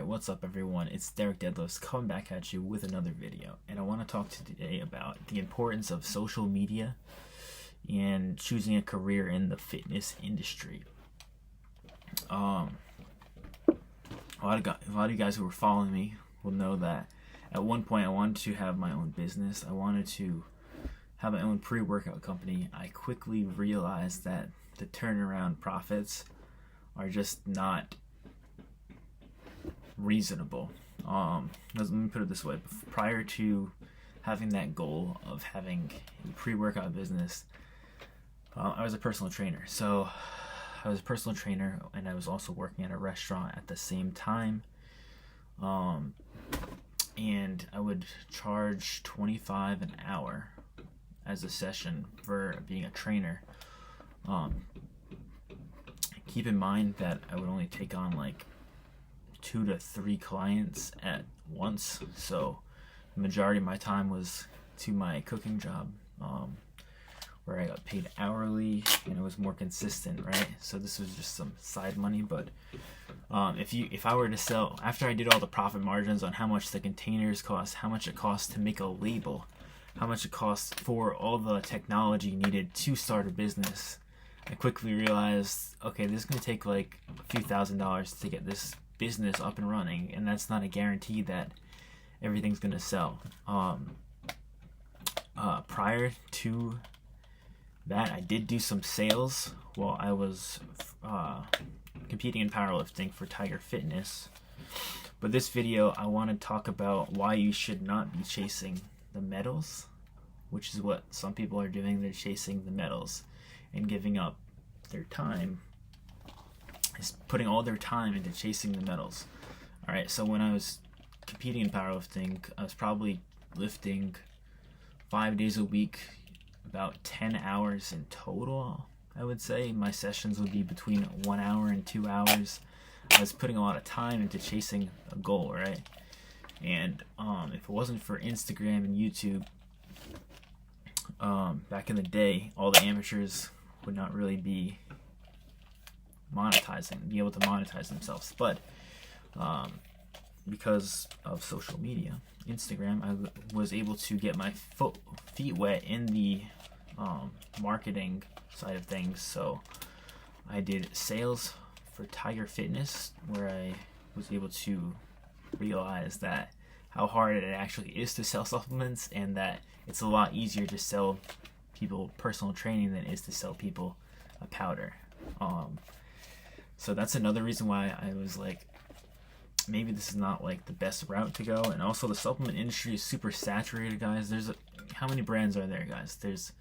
Alright, what's up everyone? It's Derek Deadlifts coming back at you with another video. And I want to talk today about the importance of social media and choosing a career in the fitness industry. A lot of you guys who were following me will know that at one point I wanted to have my own business. I wanted to have my own pre-workout company. I quickly realized that the turnaround profits are just not reasonable. Let me put it this way. Prior to having that goal of having a pre-workout business, I was a personal trainer. So I was a personal trainer and I was also working at a restaurant at the same time. And I would charge $25 an hour as a session for being a trainer. Keep in mind that I would only take on like 2 to 3 clients at once, so the majority of my time was to my cooking job, where I got paid hourly and it was more consistent, right? So this was just some side money. But if I were to sell, after I did all the profit margins on how much the containers cost, how much it costs to make a label, how much it costs for all the technology needed to start a business, I quickly realized, okay, this is going to take like a few $1,000s to get this business up and running, and that's not a guarantee that everything's going to sell. Prior to that, I did do some sales while I was competing in powerlifting for Tiger Fitness. But this video, I want to talk about why you should not be chasing the medals, which is what some people are doing. They're chasing the medals and giving up their time, is putting all their time into chasing the medals. Alright, so when I was competing in powerlifting, I was probably lifting 5 days a week, about 10 hours in total, I would say. My sessions would be between 1 hour and 2 hours. I was putting a lot of time into chasing a goal, right? And if it wasn't for Instagram and YouTube, back in the day, all the amateurs would not really be able to monetize themselves. But because of social media, Instagram, I was able to get my feet wet in the marketing side of things. So I did sales for Tiger Fitness, where I was able to realize that how hard it actually is to sell supplements, and that it's a lot easier to sell people personal training than it is to sell people a powder. So that's another reason why I was like, maybe this is not like the best route to go. And also the supplement industry is super saturated, guys. How many brands are there, guys? There's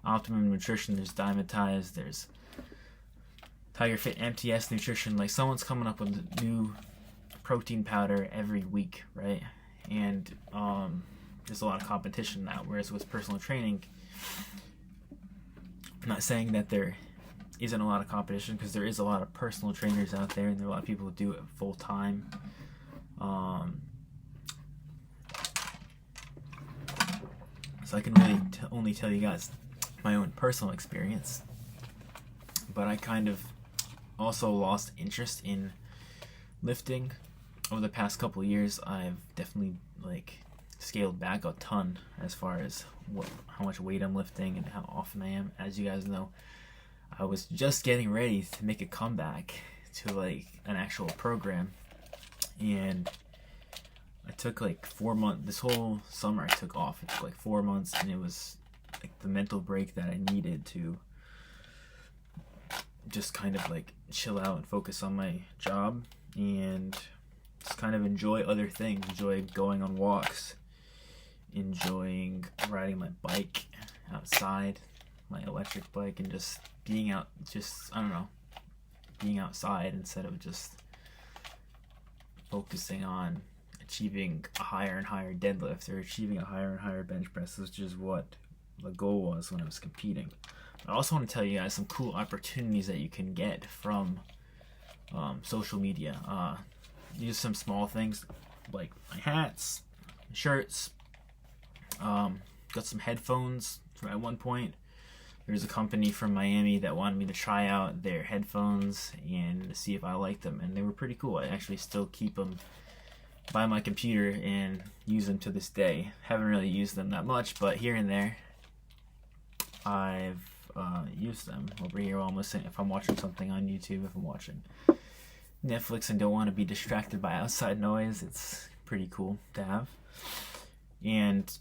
Optimum Nutrition, there's Monetizing, there's Tiger Fit, MTS Nutrition. Like, someone's coming up with a new protein powder every week, right? And there's a lot of competition now. Whereas with personal training, I'm not saying that there isn't a lot of competition, because there is a lot of personal trainers out there, and there are a lot of people who do it full time. So I can really only tell you guys my own personal experience, but I kind of also lost interest in lifting over the past couple of years. I've definitely scaled back a ton as far as how much weight I'm lifting and how often I am. As you guys know, I was just getting ready to make a comeback to an actual program, and I took 4 months. This whole summer I took off. It took 4 months, and it was the mental break that I needed to just kind of chill out and focus on my job and just kind of enjoy other things. Enjoy going on walks, enjoying riding my bike outside, my electric bike, and just being out, being outside instead of just focusing on achieving a higher and higher deadlift or achieving a higher and higher bench press, which is what the goal was when I was competing. I also want to tell you guys some cool opportunities that you can get from social media. These are some small things like my hats, shirts, got some headphones at one point. there's a company from Miami that wanted me to try out their headphones and see if I liked them, and they were pretty cool. I actually still keep them by my computer and use them to this day. Haven't really used them that much, but here and there I've used them over here while I'm listening. If I'm watching something on YouTube, if I'm watching Netflix and don't want to be distracted by outside noise, it's pretty cool to have. And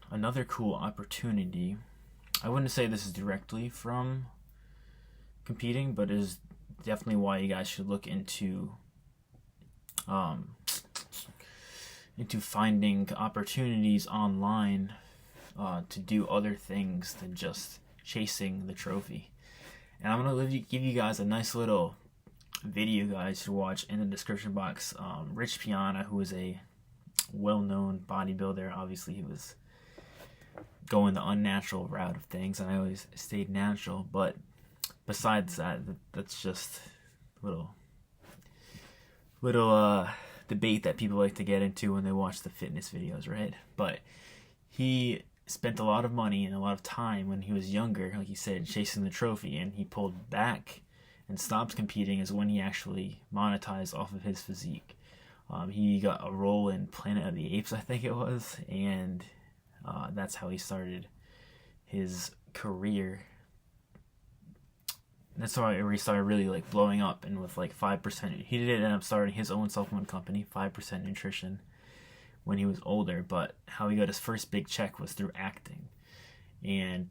another cool opportunity, I wouldn't say this is directly from competing, but is definitely why you guys should look into finding opportunities online to do other things than just chasing the trophy. And I'm gonna give you guys a nice little video, guys, to watch in the description box. Rich Piana, who is a well-known bodybuilder, obviously he was going the unnatural route of things, and I always stayed natural. But besides that, that's just little debate that people like to get into when they watch the fitness videos, right? But he spent a lot of money and a lot of time when he was younger, like he said, chasing the trophy, and he pulled back and stopped competing is when he actually monetized off of his physique. He got a role in Planet of the Apes, I think it was, and that's how he started his career. That's where he started really like blowing up, and with like 5%, he did end up starting his own supplement company, 5% Nutrition, when he was older. But how he got his first big check was through acting, and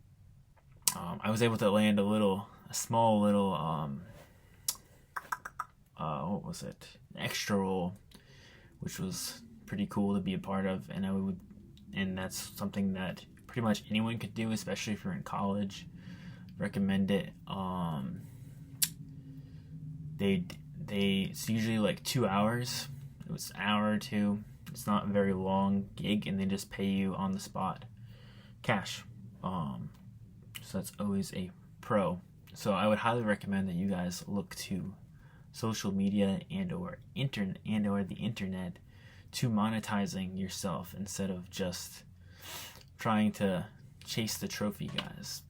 I was able to land a small little what was it, an extra role, which was pretty cool to be a part of, and that's something that pretty much anyone could do, especially if you're in college. Recommend it. It's usually like 2 hours. It was an hour or two. It's not a very long gig, and they just pay you on the spot, cash. So that's always a pro. So I would highly recommend that you guys look to social media and/or the internet to monetizing yourself instead of just trying to chase the trophy, guys.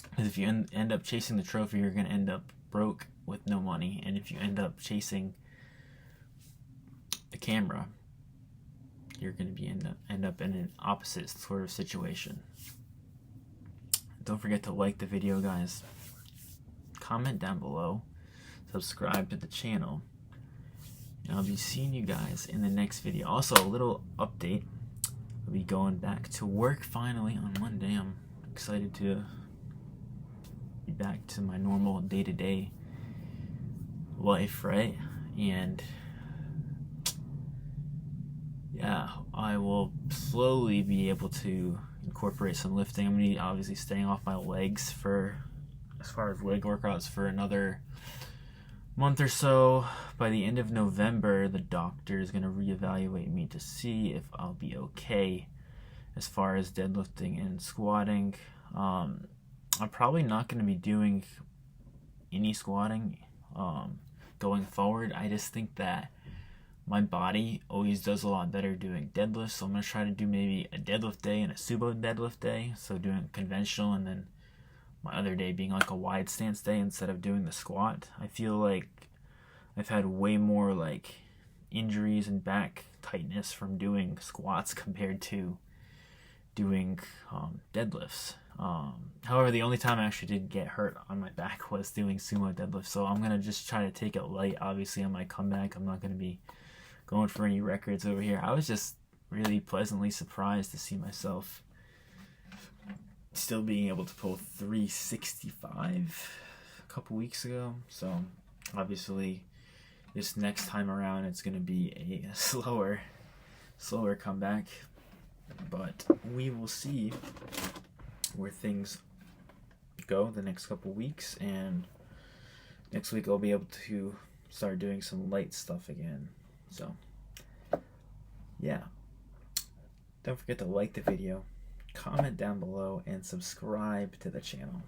Because if you end up chasing the trophy, you're going to end up broke with no money. And if you end up chasing the camera, you're going to be end up in an opposite sort of situation. Don't forget to like the video, guys. Comment down below. Subscribe to the channel. And I'll be seeing you guys in the next video. Also, a little update. I'll be going back to work finally on Monday. I'm excited to be back to my normal day-to-day life, right? And yeah, I will slowly be able to incorporate some lifting. I'm going to be obviously staying off my legs as far as leg workouts for another month or so. By the end of November, the doctor is going to reevaluate me to see if I'll be okay as far as deadlifting and squatting. I'm probably not going to be doing any squatting going forward. I just think that my body always does a lot better doing deadlifts, so I'm going to try to do maybe a deadlift day and a sumo deadlift day, so doing conventional, and then my other day being like a wide stance day instead of doing the squat. I feel like I've had way more like injuries and back tightness from doing squats compared to doing deadlifts. However, the only time I actually did get hurt on my back was doing sumo deadlift, so I'm going to just try to take it light. Obviously, on my comeback, I'm not going to be going for any records over here. I was just really pleasantly surprised to see myself still being able to pull 365 a couple weeks ago. So obviously this next time around it's going to be a slower comeback, but we will see where things go the next couple weeks, and next week I'll be able to start doing some light stuff again. So yeah, don't forget to like the video, comment down below, and subscribe to the channel.